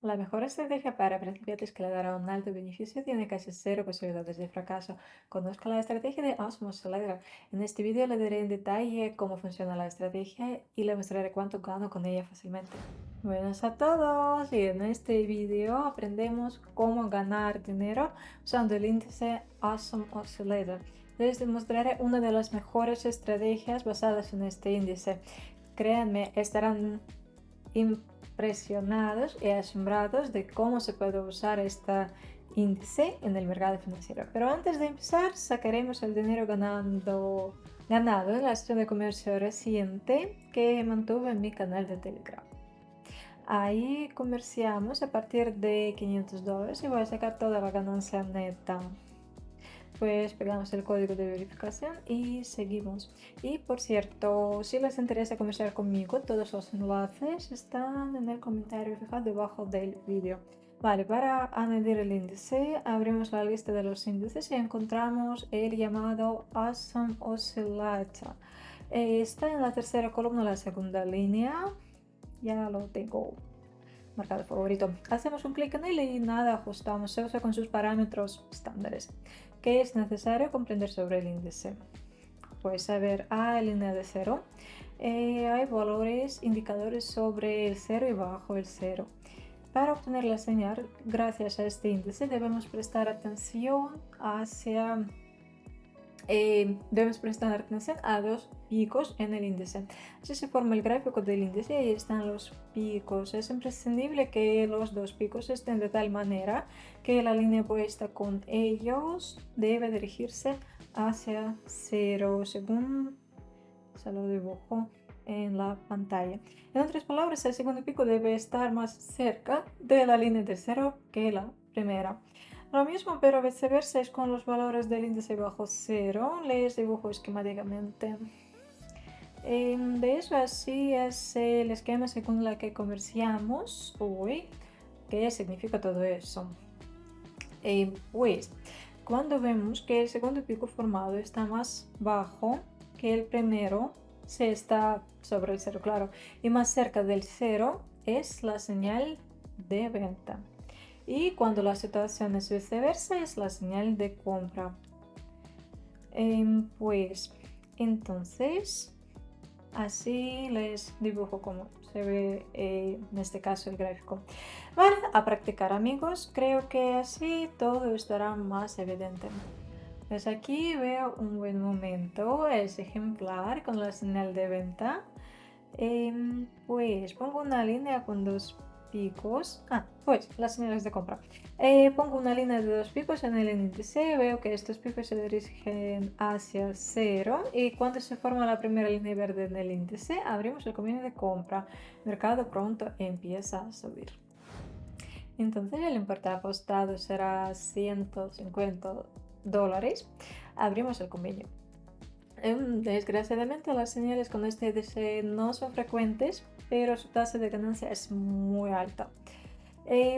La mejor estrategia para principiantes que le dará un alto beneficio tiene casi cero posibilidades de fracaso. Conozca la estrategia de Osmos Select. En este vídeo le daré en detalle cómo funciona la estrategia y le mostraré cuánto gano con ella fácilmente. Buenas a todos y en este vídeo aprendemos cómo ganar dinero usando el índice Awesome Oscillator. Les demostraré una de las mejores estrategias basadas en este índice. Créanme, estarán impresionados y asombrados de cómo se puede usar este índice en el mercado financiero. Pero antes de empezar, sacaremos el dinero ganado en la acción de comercio reciente que mantuve en mi canal de Telegram. Ahí comerciamos a partir de $500 y voy a sacar toda la ganancia neta. Pues pegamos el código de verificación y seguimos. Y por cierto, si les interesa comerciar conmigo, todos los enlaces están en el comentario fijado debajo del vídeo. Vale, para añadir el índice, abrimos la lista de los índices y encontramos el llamado Awesome Oscillator. Está en la tercera columna, la segunda línea. Ya lo tengo marcado favorito. Hacemos un clic en él y nada, ajustamos. Se usa con sus parámetros estándares. ¿Qué es necesario comprender sobre el índice? Pues a ver, a línea de cero. Hay valores indicadores sobre el cero y bajo el cero. Para obtener la señal, gracias a este índice, debemos prestar atención a dos picos en el índice. Así se forma el gráfico del índice y ahí están los picos. Es imprescindible que los dos picos estén de tal manera que la línea opuesta con ellos debe dirigirse hacia cero, según se lo dibujo en la pantalla. En otras palabras, el segundo pico debe estar más cerca de la línea de cero que la primera. Lo mismo, pero viceversa es con los valores del índice bajo cero. Les dibujo esquemáticamente. De eso así es el esquema según el que comerciamos hoy. ¿Qué significa todo eso? Pues cuando vemos que el segundo pico formado está más bajo que el primero, se está sobre el cero, claro, y más cerca del cero es la señal de venta. Y cuando la situación es viceversa, es la señal de compra. Pues entonces, así les dibujo como se ve en este caso el gráfico. Vale, a practicar amigos, creo que así todo estará más evidente. Pues aquí veo un buen momento, es ejemplar con la señal de venta. Pues pongo una línea con dos picos. Pues las señales de compra. Pongo una línea de dos picos en el índice. Veo que estos picos se dirigen hacia cero. Y cuando se forma la primera línea verde en el índice, abrimos el convenio de compra. Mercado pronto empieza a subir. Entonces el importe apostado será $150. Abrimos el convenio. Desgraciadamente las señales con este índice no son frecuentes, pero su tasa de ganancia es muy alta.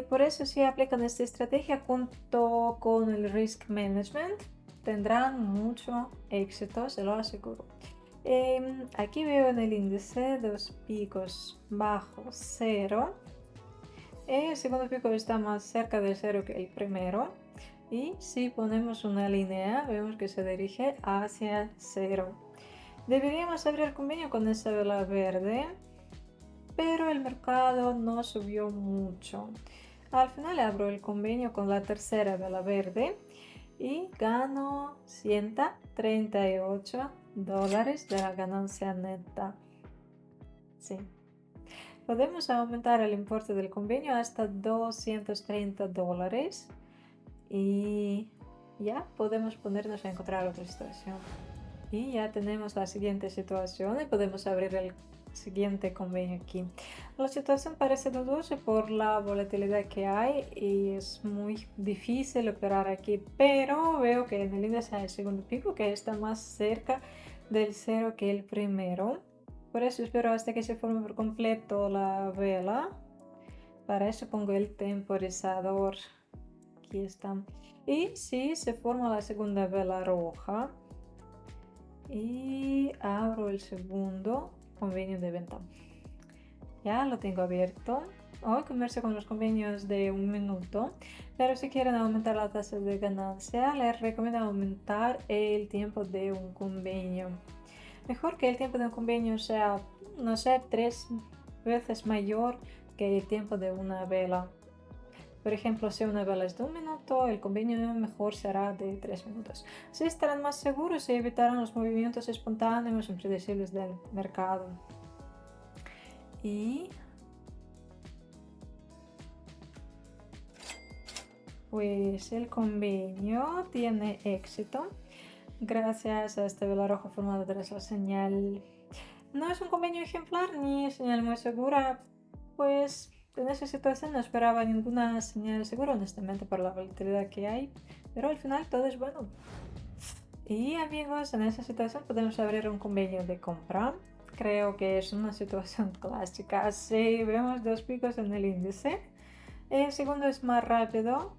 Por eso si aplican esta estrategia junto con el risk management, tendrán mucho éxito, se lo aseguro. Aquí veo en el índice dos picos bajo cero. El segundo pico está más cerca del cero que el primero. Y si ponemos una línea, vemos que se dirige hacia cero. Deberíamos abrir el convenio con esa vela verde, pero el mercado no subió mucho. Al final abro el convenio con la tercera vela verde y gano $138 de la ganancia neta. Sí. Podemos aumentar el importe del convenio hasta $230 y ya podemos ponernos a encontrar otra situación. Y ya tenemos la siguiente situación y podemos abrir el siguiente convenio aquí. La situación parece dudosa por la volatilidad que hay y es muy difícil operar aquí, pero veo que en el índice hay el segundo pico que está más cerca del cero que el primero. Por eso espero hasta que se forme por completo la vela. Para eso pongo el temporizador. Aquí está. Y si se forma la segunda vela roja y abro el segundo convenio de venta. Ya lo tengo abierto. hoy comercio con los convenios de 1 minuto, pero si quieren aumentar la tasa de ganancia, les recomiendo aumentar el tiempo de un convenio. Mejor que el tiempo de un convenio sea, no sé, 3 veces mayor que el tiempo de una vela. Por ejemplo, si una vela es de 1 minuto, el convenio mejor será de 3 minutos. Así estarán más seguros y evitarán los movimientos espontáneos e impredecibles del mercado. Y pues el convenio tiene éxito gracias a esta vela roja formada tras la señal. No es un convenio ejemplar ni señal muy segura, pues en esa situación no esperaba ninguna señal segura, honestamente, por la volatilidad que hay, pero al final todo es bueno. Y amigos, en esa situación podemos abrir un convenio de compra. Creo que es una situación clásica. Sí, vemos dos picos en el índice. El segundo es más rápido,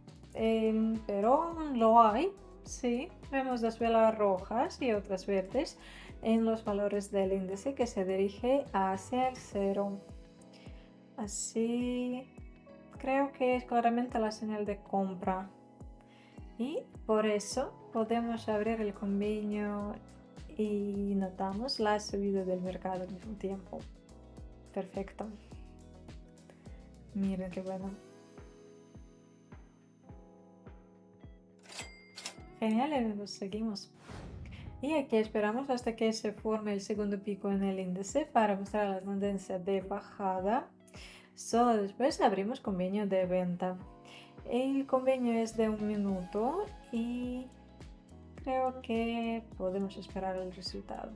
pero lo hay. Sí, vemos dos velas rojas y otras verdes en los valores del índice que se dirige hacia el cero. Así, creo que es claramente la señal de compra. Y por eso podemos abrir el convenio y notamos la subida del mercado al mismo tiempo. Perfecto. Miren qué bueno. Genial, amigos, seguimos. Y aquí esperamos hasta que se forme el segundo pico en el índice para mostrar la tendencia de bajada. Solo después abrimos convenio de venta. El convenio es de 1 minuto y creo que podemos esperar el resultado.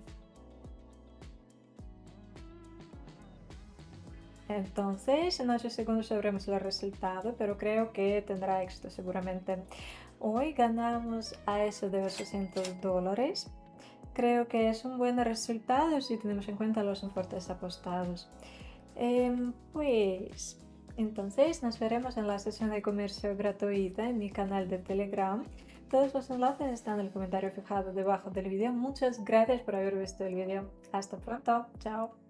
Entonces, en 8 segundos sabremos el resultado, pero creo que tendrá éxito seguramente. Hoy ganamos a eso de $800. Creo que es un buen resultado si tenemos en cuenta los importes apostados. Pues entonces nos veremos en la sesión de comercio gratuita en mi canal de Telegram. Todos los enlaces están en el comentario fijado debajo del vídeo. Muchas gracias por haber visto el vídeo. Hasta pronto. Chao.